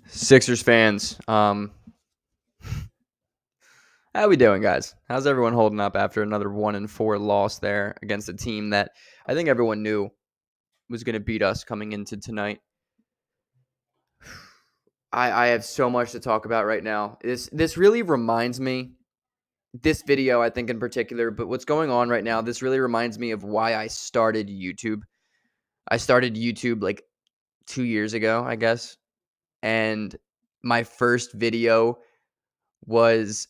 Sixers fans, how we doing, guys? How's everyone holding up after another 1-4 loss there against a team that I think everyone knew was going to beat us coming into tonight? I have so much to talk about right now. This really reminds me, this video I think in particular, but what's going on right now, this really reminds me of why I started YouTube. I started YouTube like 2 years ago, I guess, and my first video was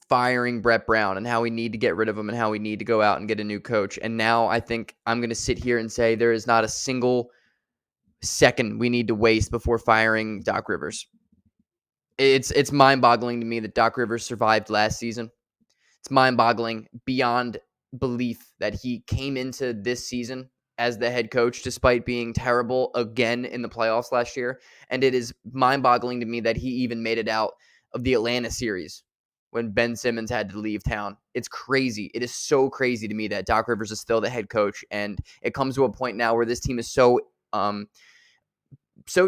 firing Brett Brown and how we need to get rid of him and how we need to go out and get a new coach. And now I think I'm going to sit here and say there is not a single second we need to waste before firing Doc Rivers. It's mind-boggling to me that Doc Rivers survived last season. It's mind-boggling beyond belief that he came into this season as the head coach despite being terrible again in the playoffs last year. And it is mind-boggling to me that he even made it out of the Atlanta series when Ben Simmons had to leave town. It's crazy. It is so crazy to me that Doc Rivers is still the head coach. And it comes to a point now where this team is so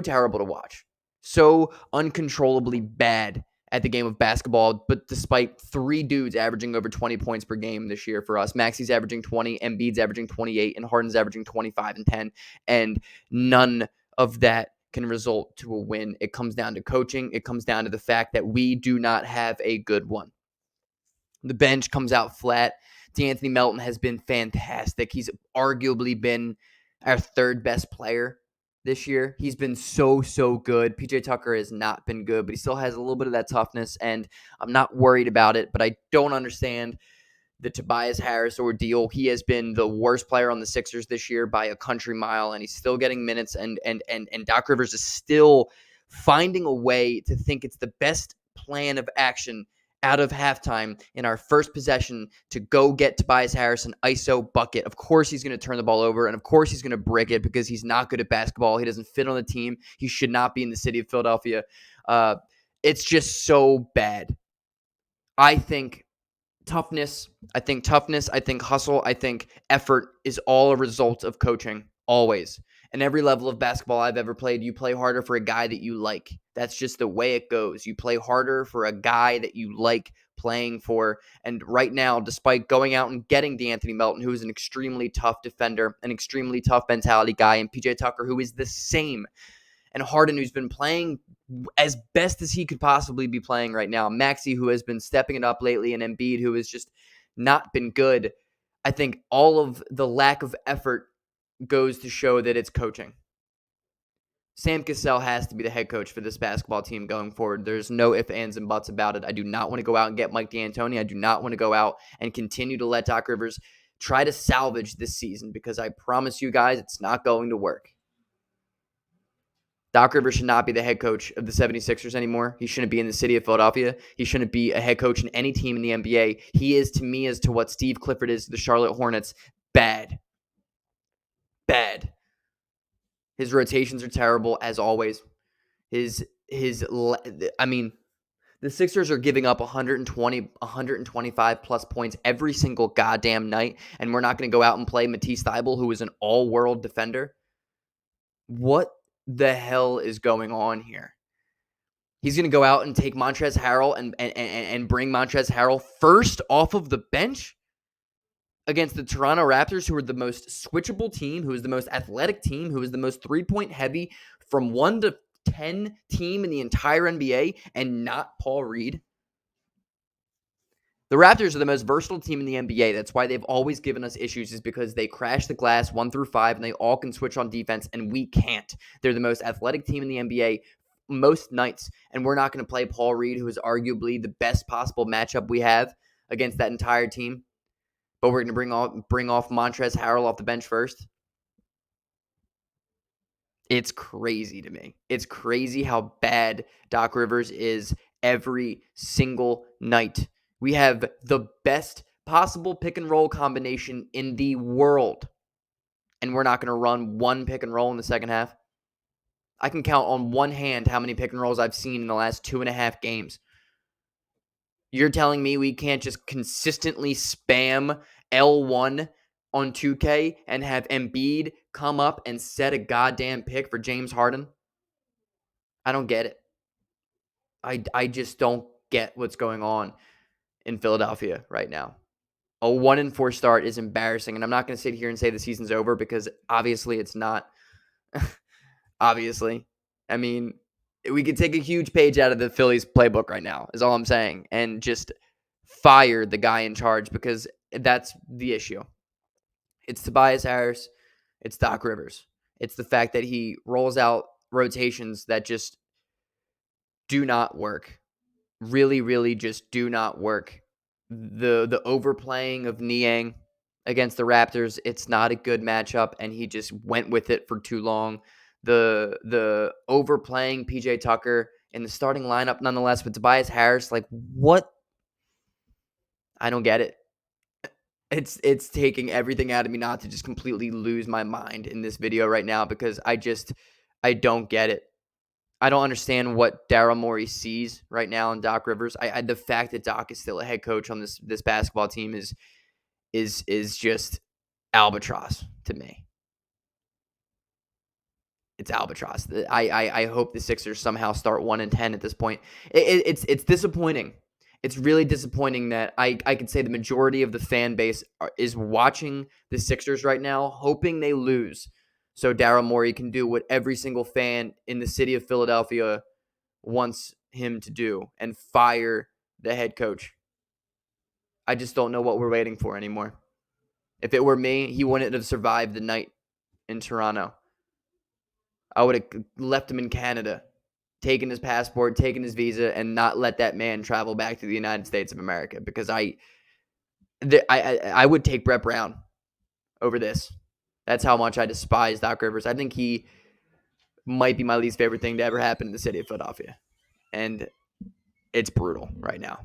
terrible to watch, so uncontrollably bad at the game of basketball. But despite three dudes averaging over 20 points per game this year for us, Maxi's averaging 20, Embiid's averaging 28, and Harden's averaging 25 and 10, and none of that can result to a win. It comes down to coaching. It comes down to the fact that we do not have a good one. The bench comes out flat. D'Anthony Melton has been fantastic. He's arguably been our third best player this year. He's been so good. PJ Tucker has not been good, but he still has a little bit of that toughness, and I'm not worried about it, but I don't understand the Tobias Harris ordeal. He has been the worst player on the Sixers this year by a country mile, and he's still getting minutes, and Doc Rivers is still finding a way to think it's the best plan of action out of halftime in our first possession to go get Tobias Harris an ISO bucket. Of course he's going to turn the ball over, and of course he's going to brick it because he's not good at basketball. He doesn't fit on the team. He should not be in the city of Philadelphia. It's just so bad. I think toughness, I think hustle, I think effort is all a result of coaching, always. And every level of basketball I've ever played, you play harder for a guy that you like. That's just the way it goes. You play harder for a guy that you like playing for. And right now, despite going out and getting D'Anthony Melton, who is an extremely tough defender, an extremely tough mentality guy, and PJ Tucker, who is the same, and Harden, who's been playing as best as he could possibly be playing right now, Maxey, who has been stepping it up lately, and Embiid, who has just not been good. I think all of the lack of effort goes to show that it's coaching. Sam Cassell has to be the head coach for this basketball team going forward. There's no ifs, ands, and buts about it. I do not want to go out and get Mike D'Antoni. I do not want to go out and continue to let Doc Rivers try to salvage this season, because I promise you guys it's not going to work. Doc Rivers should not be the head coach of the 76ers anymore. He shouldn't be in the city of Philadelphia. He shouldn't be a head coach in any team in the NBA. He is, to me, as to what Steve Clifford is to the Charlotte Hornets. Bad. His rotations are terrible, as always. The Sixers are giving up 120, 125 plus points every single goddamn night, and we're not going to go out and play Matisse Thybulle, who is an all-world defender. What the hell is going on here? He's going to go out and take Montrezl Harrell and bring Montrezl Harrell first off of the bench against the Toronto Raptors, who are the most switchable team, who is the most athletic team, who is the most three-point heavy from 1 to 10 team in the entire NBA, and not Paul Reed. The Raptors are the most versatile team in the NBA. That's why they've always given us issues, is because they crash the glass 1 through 5, and they all can switch on defense, and we can't. They're the most athletic team in the NBA most nights, and we're not going to play Paul Reed, who is arguably the best possible matchup we have against that entire team. But we're going to bring off Montrezl Harrell off the bench first. It's crazy to me. It's crazy how bad Doc Rivers is every single night. We have the best possible pick and roll combination in the world, and we're not going to run one pick and roll in the second half. I can count on one hand how many pick and rolls I've seen in the last 2.5 games. You're telling me we can't just consistently spam L1 on 2K and have Embiid come up and set a goddamn pick for James Harden? I don't get it. I just don't get what's going on in Philadelphia right now. A 1-4 start is embarrassing, and I'm not going to sit here and say the season's over because obviously it's not. Obviously, I mean, we could take a huge page out of the Phillies playbook right now, is all I'm saying, and just fire the guy in charge because that's the issue. It's Tobias Harris, it's Doc Rivers. It's the fact that he rolls out rotations that just do not work. Really, really just do not work. The overplaying of Niang against the Raptors, it's not a good matchup, and he just went with it for too long. The overplaying PJ Tucker in the starting lineup, nonetheless, but Tobias Harris, like what? I don't get it. It's taking everything out of me not to just completely lose my mind in this video right now because I don't get it. I don't understand what Daryl Morey sees right now in Doc Rivers. The fact that Doc is still a head coach on this basketball team is just albatross to me. It's albatross. I hope the Sixers somehow start 1-10 at this point. It's disappointing. It's really disappointing that I could say the majority of the fan base is watching the Sixers right now, hoping they lose, so Daryl Morey can do what every single fan in the city of Philadelphia wants him to do and fire the head coach. I just don't know what we're waiting for anymore. If it were me, he wouldn't have survived the night in Toronto. I would have left him in Canada, taken his passport, taken his visa, and not let that man travel back to the United States of America because I would take Brett Brown over this. That's how much I despise Doc Rivers. I think he might be my least favorite thing to ever happen in the city of Philadelphia. And it's brutal right now.